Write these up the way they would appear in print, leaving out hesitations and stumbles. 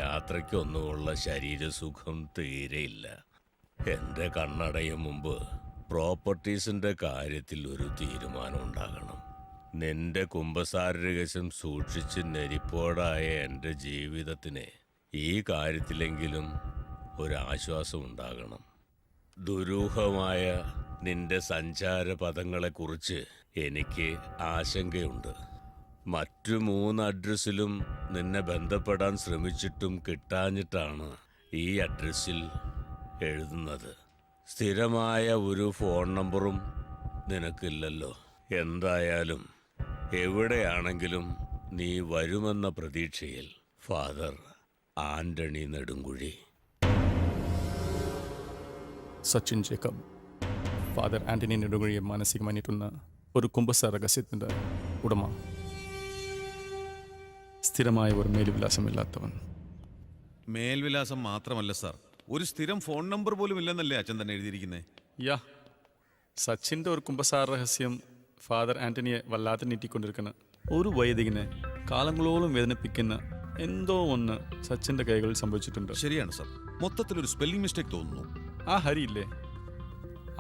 യാത്രയ്ക്കൊന്നുമുള്ള ശരീരസുഖം തീരെയില്ല. എൻ്റെ കണ്ണടയും മുമ്പ് പ്രോപ്പർട്ടീസിൻ്റെ കാര്യത്തിൽ ഒരു തീരുമാനം ഉണ്ടാകണം. നിന്റെ കുമ്പസാര രഹസ്യം സൂക്ഷിച്ച് നെരിപ്പോടായ എൻ്റെ ജീവിതത്തിന് ഈ കാര്യത്തിലെങ്കിലും ഒരാശ്വാസം ഉണ്ടാകണം. ദുരൂഹമായ നിന്റെ സഞ്ചാര പദങ്ങളെക്കുറിച്ച് എനിക്ക് ആശങ്കയുണ്ട്. മറ്റു 3 അഡ്രസ്സിലും നിന്നെ ബന്ധപ്പെടാൻ ശ്രമിച്ചിട്ടും കിട്ടാഞ്ഞിട്ടാണ് ഈ അഡ്രസ്സിൽ എഴുതുന്നത്. സ്ഥിരമായ ഒരു ഫോൺ നമ്പറും നിനക്കില്ലല്ലോ. എന്തായാലും എവിടെയാണെങ്കിലും നീ വരുമെന്ന പ്രതീക്ഷയിൽ ഫാദർ ആന്റണി നെടുങ്കുഴി. സച്ചിൻ ജേക്കബ് ഫാദർ ആന്റണി നെടുങ്കുഴിയെ മാനസികമായി നീട്ടുന്ന ഒരു കുമ്പസാര രഹസ്യത്തിൻ്റെ ഉടമ. സ്ഥിരമായ ഒരു മേൽവിലാസമില്ലാത്തവൻ. മേൽവിലാസം മാത്രമല്ല സാർ, ഒരു സ്ഥിരം ഫോൺ നമ്പർ പോലും ഇല്ലെന്നല്ലേ അച്ഛൻ തന്നെ എഴുതിയിരിക്കുന്നത്? യാ, സച്ചിൻ്റെ ഒരു കുമ്പസാര രഹസ്യം ഫാദർ ആന്റണിയെ വല്ലാതെ നീട്ടിക്കൊണ്ടിരിക്കുന്ന ഒരു വൈദികനെ കാലങ്ങളോളം വേദനിപ്പിക്കുന്ന എന്തോ ഒന്ന് സച്ചിൻ്റെ കൈകളിൽ സംഭവിച്ചിട്ടുണ്ട്. ശരിയാണ് സാർ, മൊത്തത്തിലൊരു സ്പെല്ലിംഗ് മിസ്റ്റേക്ക് തോന്നുന്നു. ആ ഹരിയില്ലേ,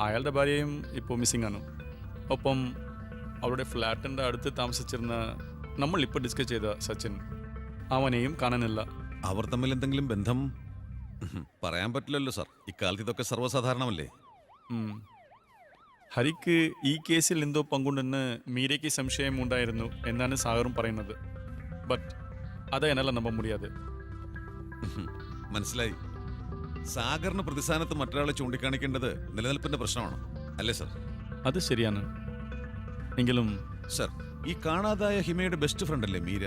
അയാളുടെ ഭാര്യയും ഇപ്പോൾ മിസ്സിംഗ് ആണ്. ഒപ്പം അവരുടെ ഫ്ലാറ്റിൻ്റെ അടുത്ത് താമസിച്ചിരുന്ന നമ്മൾ ഇപ്പോൾ ഡിസ്കസ് ചെയ്ത സച്ചിൻ, അവനെയും കാണാനില്ല. അവർ തമ്മിൽ എന്തെങ്കിലും ബന്ധം പറയാൻ പറ്റില്ലല്ലോ സാർ, ഇക്കാലത്ത് ഇതൊക്കെ സർവ്വസാധാരണമല്ലേ. ഹരിക്ക് ഈ കേസിൽ എന്തോ പങ്കുണ്ടെന്ന് മീരയ്ക്ക് സംശയം ഉണ്ടായിരുന്നു എന്നാണ് സാഗറും പറയുന്നത്. ബട്ട് അത് എന്നല്ല നമ്പാൻ മുടിയാതെ. മനസ്സിലായി. സാഗറിന് പ്രതിസ്ഥാനത്ത് മറ്റൊരാളെ ചൂണ്ടിക്കാണിക്കേണ്ടത് നിലനിൽപ്പിന്റെ പ്രശ്നമാണ് അല്ലേ സാർ? അത് ശരിയാണ്. എങ്കിലും സർ, ഈ കാണാതായ ഹിമയുടെ ബെസ്റ്റ് ഫ്രണ്ട് അല്ലേ മീര?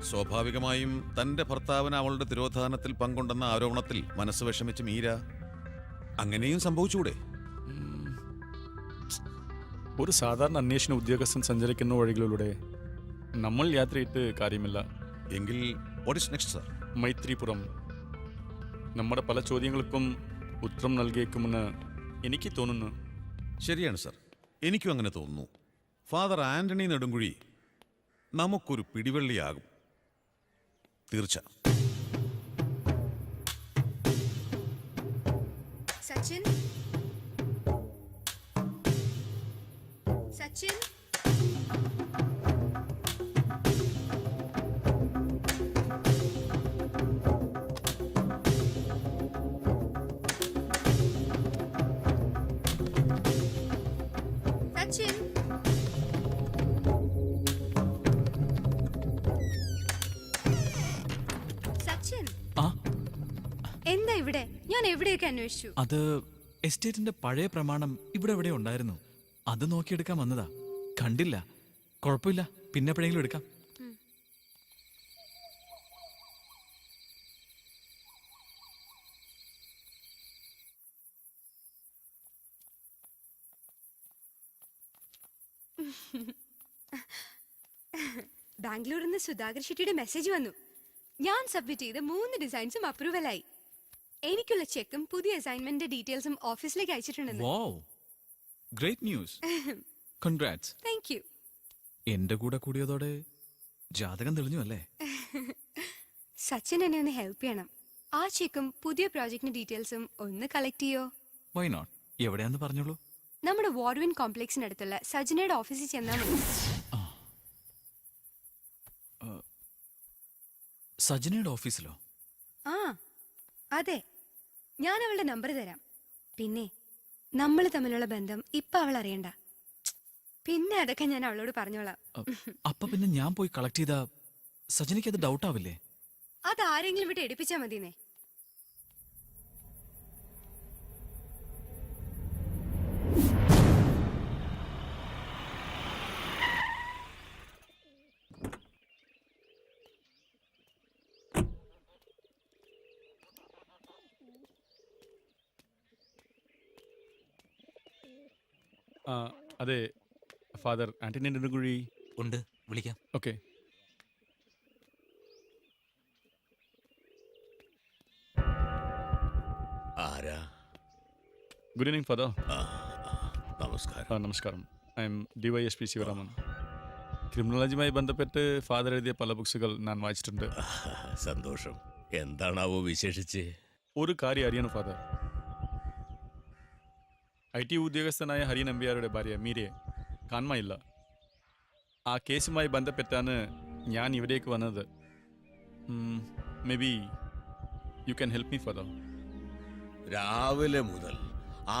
സ്വാഭാവികമായും തന്റെ ഭർത്താവിന് അവളുടെ തിരോധാനത്തിൽ പങ്കുണ്ടെന്ന ആരോപണത്തിൽ മനസ്സ് വിഷമിച്ച് മീര അങ്ങനെയും സംഭവിച്ചുകൂടെ? ഒരു സാധാരണ അന്വേഷണ ഉദ്യോഗസ്ഥൻ സഞ്ചരിക്കുന്ന വഴികളിലൂടെ നമ്മൾ യാത്രയിട്ട് കാര്യമില്ല. എങ്കിൽ what is next sir? Maithripuram നമ്മുടെ പല ചോദ്യങ്ങൾക്കും ഉത്തരം നൽകിയേക്കുമെന്ന് എനിക്ക് തോന്നുന്നു. ശരിയാണ് സർ, എനിക്കും അങ്ങനെ തോന്നുന്നു. ഫാദർ ആന്റണി നെടുങ്കുഴി നമുക്കൊരു പിടിവള്ളിയാകും, തീർച്ച. സച്ചിൻ, സച്ചിൻ, സച്ചിൻ. സച്ചിൻ, എന്താ ഇവിടെ? ഞാൻ എവിടെയൊക്കെ അന്വേഷിച്ചു. അത് എസ്റ്റേറ്റിന്റെ പഴയ പ്രമാണം ഇവിടെ എവിടെ ഉണ്ടായിരുന്നു, അത് നോക്കിയെടുക്കാൻ വന്നതാ. കണ്ടില്ല. കുഴപ്പമില്ല, പിന്നെ എപ്പോഴെങ്കിലും എടുക്കാം. ബാംഗ്ലൂരിൽ നിന്ന് സുധാകർ ഷെട്ടിയുടെ മെസ്സേജ് വന്നു. ഞാൻ സബ്മിറ്റ് ചെയ്ത 3 ഡിസൈൻസും അപ്രൂവലായി. എനിക്കുള്ള ചെക്കും പുതിയ അസൈൻമെന്റ് ഡീറ്റെയിൽസും ഓഫീസിലേക്ക് അയച്ചിട്ടുണ്ടെന്ന്. Wow, great news. Congrats. Thank you. എന്റെ കൂടെ കൂടിയതോടെ ജാതകം തെളിഞ്ഞു അല്ലേ? സച്ചിൻ എന്നെ ഒന്ന് ഹെൽപ്പ് ചെയ്യണം. ആ ചെക്കും പുതിയ പ്രോജക്റ്റിന്റെ ഡീറ്റെയിൽസും ഒന്ന് കളക്ട് ചെയ്യോ? Why not? എവിടെയാന്ന് പറഞ്ഞോളൂ. നമ്മുടെ വാർഡ്വിൻ കോംപ്ലക്സിനടുത്തുള്ള സജനയുടെ ഓഫീസിൽ ചെന്നാൽ മതി. സജനയുടെ ഓഫീസിലോ? ആ അതെ, ഞാൻ അവളുടെ നമ്പർ തരാം. പിന്നെ നമ്മൾ തമ്മിലുള്ള ബന്ധം ഇപ്പൊ അവൾ അറിയണ്ട. പിന്നെ അതൊക്കെ ഞാൻ അവളോട് പറഞ്ഞോളാം. അപ്പൊ പിന്നെ ഞാൻ പോയി കളക്ട് ചെയ്ത സജനയ്ക്ക് അത് ഡൗട്ട് ആവില്ലേ? അതാരെങ്കിലും വിട്ട് എടുപ്പിച്ചാ മതിന്നേ. അതെ, ഫാദർ ആന്റണി നെടുങ്കുഴി ഉണ്ട്, വിളിക്കാം. ഓക്കെ. ആരാ? Good evening father. നമസ്കാരം. നമസ്കാരം. I am DYSP Sivaraman. ക്രിമിനോളജിയുമായി ബന്ധപ്പെട്ട് ഫാദർ എഴുതിയ പല ബുക്സുകൾ ഞാൻ വായിച്ചിട്ടുണ്ട്. സന്തോഷം. എന്താണാവോ വിശേഷിച്ച്? ഒരു കാര്യം അറിയണം ഫാദർ. IT ഉദ്യോഗസ്ഥനായ ഹരി നമ്പ്യാരുടെ ഭാര്യ മീരയെ കാണാനില്ല. ആ കേസുമായി ബന്ധപ്പെട്ടാണ് ഞാൻ ഇവിടേക്ക് വന്നത്. May be you can help me father. രാവിലെ മുതൽ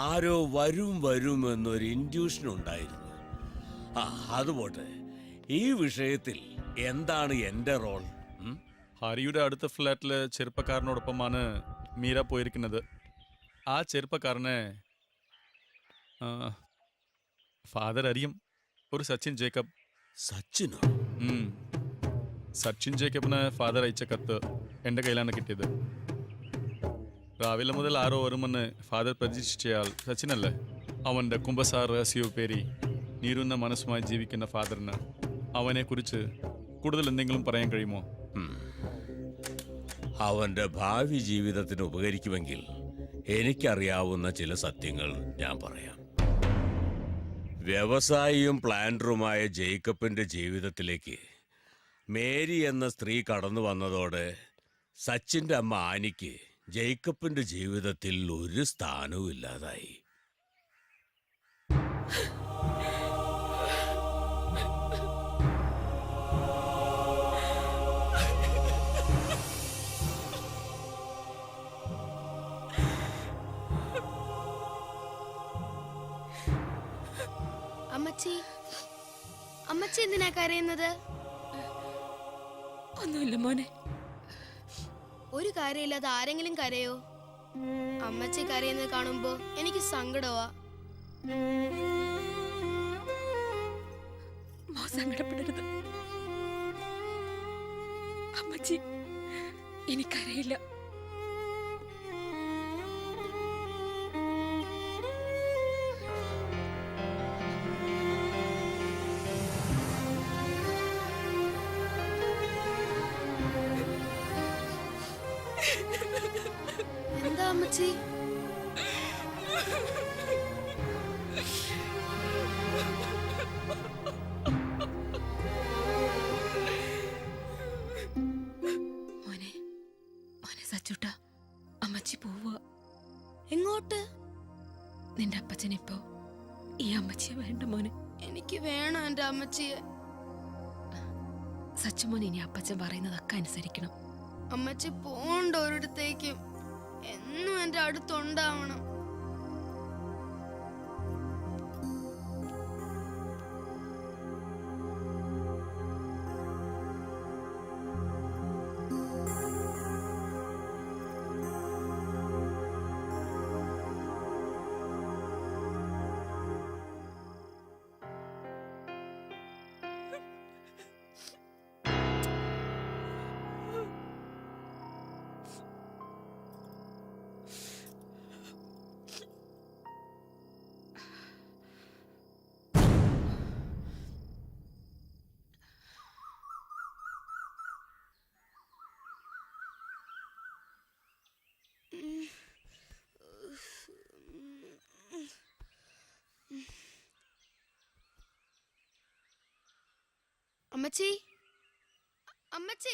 ആരോ വരും എന്നൊരു ഇൻഡ്യൂഷൻ ഉണ്ടായിരുന്നു. അത് പോട്ടെ, ഈ വിഷയത്തിൽ എന്താണ് എൻ്റെ റോൾ? ഹരിയുടെ അടുത്ത ഫ്ലാറ്റിലെ ചെറുപ്പക്കാരനോടൊപ്പമാണ് മീര പോയിരിക്കുന്നത്. ആ ചെറുപ്പക്കാരനെ ഫാദർ അറിയും. ഒരു സച്ചിൻ ജേക്കബ്. സച്ചിനോ? സച്ചിൻ ജേക്കബിന് ഫാദർ അയച്ച കത്ത് എൻ്റെ കയ്യിലാണ് കിട്ടിയത്. രാവിലെ മുതൽ ആരോ വരുമെന്ന് ഫാദർ പ്രതീക്ഷിച്ചയാൾ സച്ചിനല്ലേ? അവൻ്റെ കുംഭസാർ രഹസ്യവും പേരി നീറുന്ന മനസ്സുമായി ജീവിക്കുന്ന ഫാദറിന് അവനെക്കുറിച്ച് കൂടുതൽ എന്തെങ്കിലും പറയാൻ കഴിയുമോ? അവൻ്റെ ഭാവി ജീവിതത്തിന് ഉപകരിക്കുമെങ്കിൽ എനിക്കറിയാവുന്ന ചില സത്യങ്ങൾ ഞാൻ പറയാം. വ്യവസായിയും പ്ലാന്ററുമായ ജേക്കബിന്റെ ജീവിതത്തിലേക്ക് മേരി എന്ന സ്ത്രീ കടന്നു വന്നതോടെ സച്ചിന്റെ അമ്മ ആനിക്ക് ജേക്കബിന്റെ ജീവിതത്തിൽ ഒരു സ്ഥാനവും ഇല്ലാതായി. അമ്മച്ചി, അമ്മച്ചി എന്തിനാ കരയുന്നത്? ഒന്നുമില്ല മോനെ. ഒരു കാര്യമില്ലാതെ ആരെങ്കിലും കരയോ? അമ്മച്ചി കരയുന്നത് കാണുമ്പോ എനിക്ക് സങ്കടമാ. മോ സങ്കടപ്പെടരുത്. അമ്മച്ചി എനിക്കറിയില്ല. എന്താ അമ്മച്ചി? മോനെ, മോനെ സച്ചൂട്ട, അമ്മച്ചി പോവുക. എങ്ങോട്ട്? നിന്റെ അപ്പച്ചനിപ്പോ ഈ അമ്മച്ചിയെ വേണ്ട മോനെ. എനിക്ക് വേണം എന്റെ അമ്മച്ചിയെ. സച്ചുമോൻ ഇനി അപ്പച്ചൻ പറയുന്നതൊക്കെ അനുസരിക്കണം. അമ്മച്ചി പോണ്ട ഒരിടത്തേക്കും. എന്നും എന്റെ അടുത്തുണ്ടാവണം. അമ്മച്ചി, അമ്മച്ചി.